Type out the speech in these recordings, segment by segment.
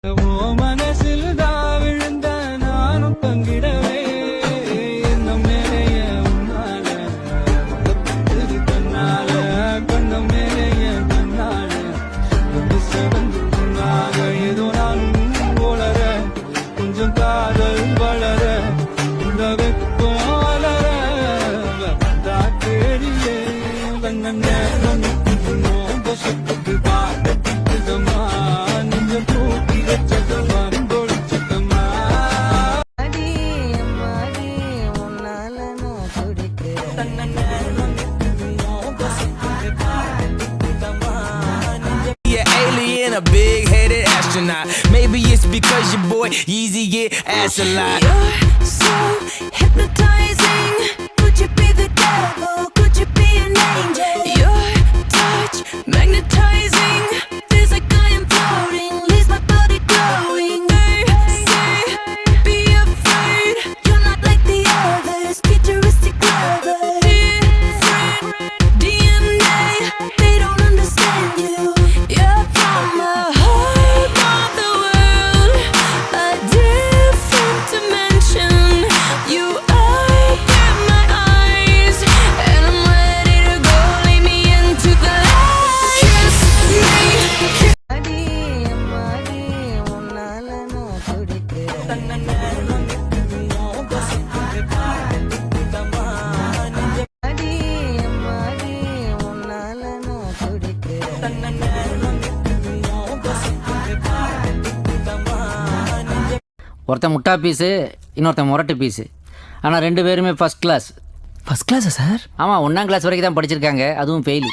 மனசில் தான் விழுந்த நானும் தங்கிடவே இன்னும் நிறைய உன்னால கண்ணால கண்ண மேலைய கண்ணால சிவந்து புண்ணாக ஏதோ நானும் போலற கொஞ்சம் காதல் வளர இந்த வெப்பம் வளர வந்தா தேடியே கண்ண நேரம் பசுக்கு பாட்டமா நெஞ்சம் தூக்கி வச்சதமா தொழிச்சதமா உன்னால நான் துடிக்கிறேன். கண்ண நேரம் பசுக்கு பாட்டமா Alien, a big-headed astronaut. Maybe it's because your boy Easy get ass a lot. You're so hypnotizing. Could you be the devil? Could you be an angel? Your touch magnetizing. Feels like I am floating. Leaves my body glowing. Say, be afraid. You're not like the others. Futuristic lover. Different DNA. They don't understand you. You're from a whole other world. A different dimension. You open my eyes, and I'm ready to go. Lead me into the light. Kiss me. அடி உன்னால நான் துடிக்கிறேன். கண்ண நேரம் பசுக்கு பாட்டமா அடி உன்னால நான் துடிக்கிறேன். கண்ண நேரம் பசுக்கு பாட்டமா ஒருத்தன் முட்டா பீஸு இன்னொருத்தன் முரட்டு பீஸு ஆனால் ரெண்டு பேருமே ஃபஸ்ட் கிளாஸ். ஃபர்ஸ்ட் கிளாஸா சார்? ஆமாம், 1ஆம் கிளாஸ் வரைக்கும் தான் படிச்சிருக்காங்க, அதுவும் ஃபெயிலு.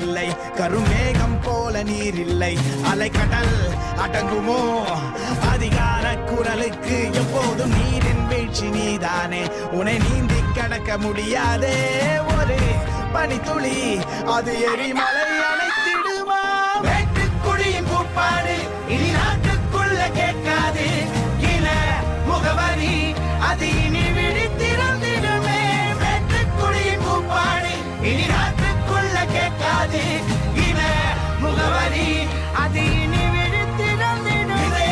இல்லை கருமேகம் போல நீர் இல்லை அலைக்கடல் அடங்குமோ அதிகார குரலுக்கு எப்போதும் நீரின் வீழ்ச்சி நீதானே உன்னை நீந்தி கடக்க முடியாதே ஒரு பனித்துளி அது எரிமலை அணைத்திடுமா வேட்டுக்குழியின் கூப்பாடு இனி நாட்டுக்குள்ள கேட்காது இன முகவரி அது இனி விழித்திறந்திடுமே வேட்டுக்குழியின் கூப்பாடு இனி நாட்டுக்குள்ள கேட்காது இன முகவரி அது இனி விழித்திறந்திடுமே.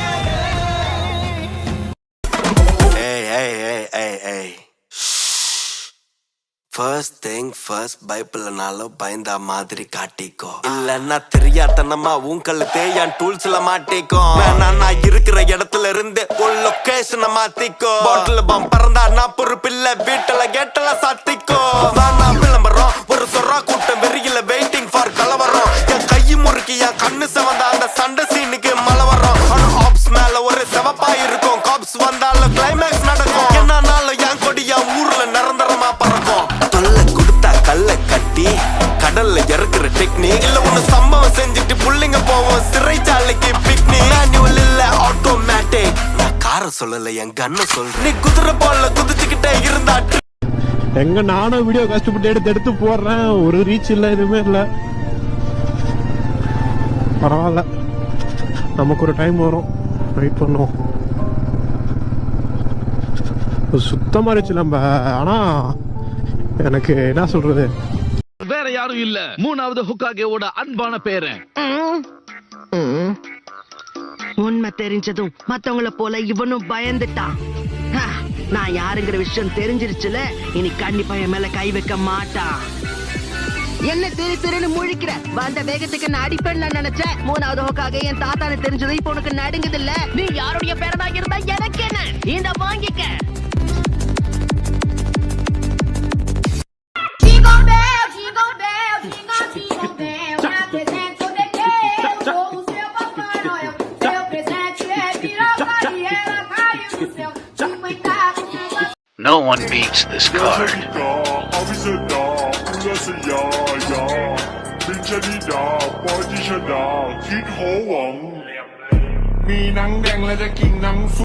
ஃபர்ஸ்ட் திங் ஃபர்ஸ்ட் பைபிள்னாலும் பயந்தா மாதிரி காட்டிக்கோ, இல்லன்னா தெரியாதனமா உங்களை தேயான் டூல்ஸ்ல மாட்டிக்கோ. நான் இருக்கிற இடத்துல இருந்து ஒரு லொகேஷனை மாத்திக்கோ. பாட்டில் பம் பறந்தா நான் பொறுப்பில்ல, வீட்டுல கேட்டல சாத்திக்கோ. நான் விளம்பரம் ஒரு சொரா கூட்டம் வெறியில வெயிட்டிங் ஃபார் கலவரம். என் கையை முறுக்கி என் கண்ணு செவந்த அந்த சண்டை சீனுக்கு மழை வரும். ஆனா ஆப்ஸ் மேல ஒரு செவப்பா இருக்கும், காப்ஸ் வந்தாலும் கிளைமேக்ஸ் நடக்கும். என்னன்னாலும் என் கொடி என் ஊர்ல நிரந்தரமா பறக்கும். தொல்லை கொடுத்தா கல்லை கட்டி கடல்ல இறக்குற டெக்னிக் இல்ல ஒண்ணு சம்பவம் செஞ்சுட்டு புள்ளிங்க போவோம் சிறைச்சாலைக்கு பிக்னிக். மேனுவல் இல்ல ஆட்டோமேட்டிக், நான் கார சொல்லல என் கண்ண சொல்றேன். நீ குதிரை போல குதிச்சுக்கிட்டே இருந்தா எங்க நானும் வீடியோ கஷ்டப்பட்டு எடுத்து போடுறேன், ஒரு ரீச் இல்ல, எதுவுமே இல்ல. பரவாயில்ல, நமக்கு ஒரு டைம் வரும், வெயிட் பண்ணுவோம். சுத்தமா இருந்துச்சு நம்ம. ஆனா எனக்கு என்ன சொல்றது, வேற யாரும் இல்ல, 3வது ஹுக்காகேவோட அன்பான பேரன். உண்மை தெரிஞ்சதும் மத்தவங்கள போல இவனும் பயந்துட்டான். நான் யாருங்கிற விஷயம் தெரிஞ்சிருச்சுல, இனி கண்டிப்பா என் மேல கை வைக்க மாட்டான். என்ன திரு திருன்னு முழிக்கிற? வந்த வேகத்துக்கு நான் அடிப்பேன்னு நினைச்சேன். 3வது ஹோக்காக என் தாத்தான்னு தெரிஞ்சது இப்ப உனக்கு நடுங்குது இல்ல? நீ யாருடைய பேரனா இருந்தா எனக்கு என்ன? இந்த வாங்கிக்க. No one beats this card. Avisa da, pula se ya ya. Bincharida, pode ชดาคิดโหวังมีหนังแดงและจะกินหนังสุ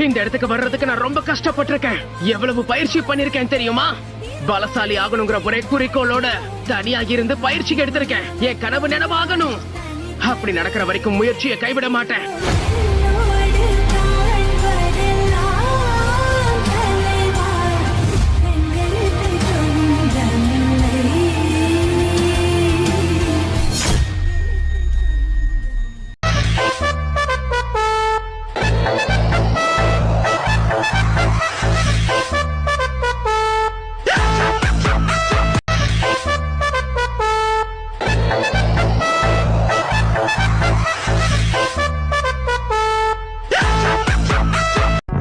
இந்த இடத்துக்கு வர்றதுக்கு நான் ரொம்ப கஷ்டப்பட்டிருக்கேன். எவ்வளவு பயிற்சி பண்ணிருக்கேன் தெரியுமா? பலசாலி ஆகணுங்கிற ஒரே குறிக்கோளோட தனியா இருந்து பயிற்சி எடுத்திருக்கேன். என் கனவு நினைவாகணும். அப்படி நடக்கிற வரைக்கும் முயற்சியை கைவிட மாட்டேன்.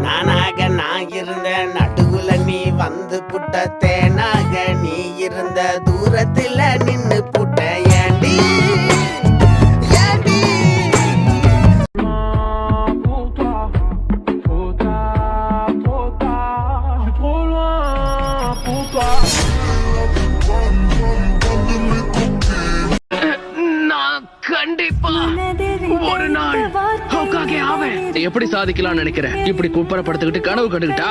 நானாக நான் இருந்த நடுவுல நீ வந்து புட்ட தேனாக நீ இருந்த தூரத்துல நின்னு புட்ட ஏண்டி ஏண்டி நான் கண்டிப்பா ஒரு நாள் ஹோக்காகே ஆவேன். எப்படி சாதிக்கலாம் நினைக்கிறேன்? இப்படி குப்பரப்படுத்திக்கிட்டு கனவு கண்டுகிட்டா?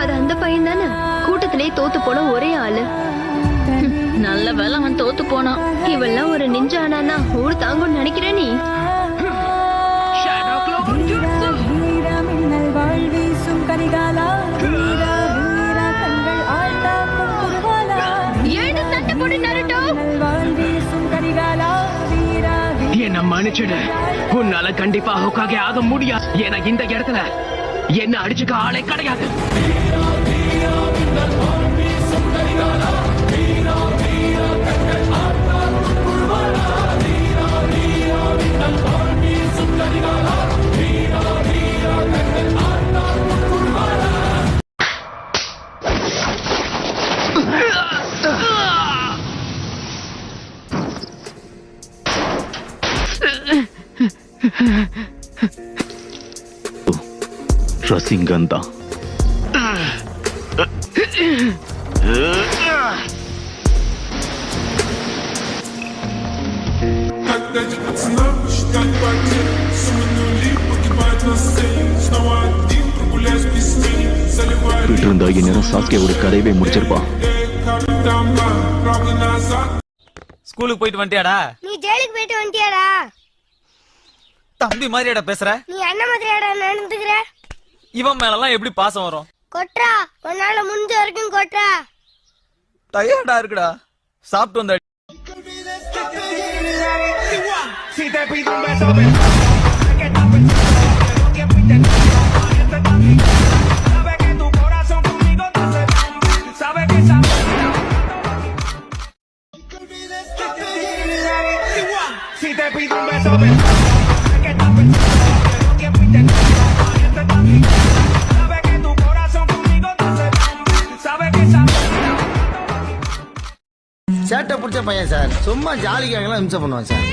அது அந்த பையன் தானே கூட்டத்திலே தோத்து போன ஒரே ஆளு. நல்ல வேலை அவன் தோத்து போனான். இவெல்லாம் ஒரு நிஞ்சா ஆனா ஊர் தாங்கும்னு நினைக்கிற நீ? என்ன மன்னிச்சிடு. உன்னால கண்டிப்பா ஹோக்காகே ஆக முடியாது. ஏன்னா இந்த இடத்துல என்ன அடிச்சுக்க ஆளே கிடையாது. ரசிங்கந்தா இருந்தா இந்நேரம் சாஸ்கேவோட கதையவே முடிச்சிருப்பான். ஸ்கூலுக்கு போயிட்டு வந்துட்டியாடா? நீ ஜெயிலுக்கு போயிட்டு வந்துட்டியாடா? தம்பி மாதிரியாடா பேசுற? நீ அண்ணன் மாதிரியாடா நடந்துக்கிற? இவன் மேலலாம் எப்படி பாசம் வரும்? கொட்றா, உன்னால முடிஞ்ச வரைக்கும் கொட்றா. டயர்டா இருக்குடா, சாப்பிட்டு வந்த. சேட்டை பிடிச்ச பையன் சார். சும்மா ஜாலிக்காகலாம் இம்சை பண்ணுவான் சார்.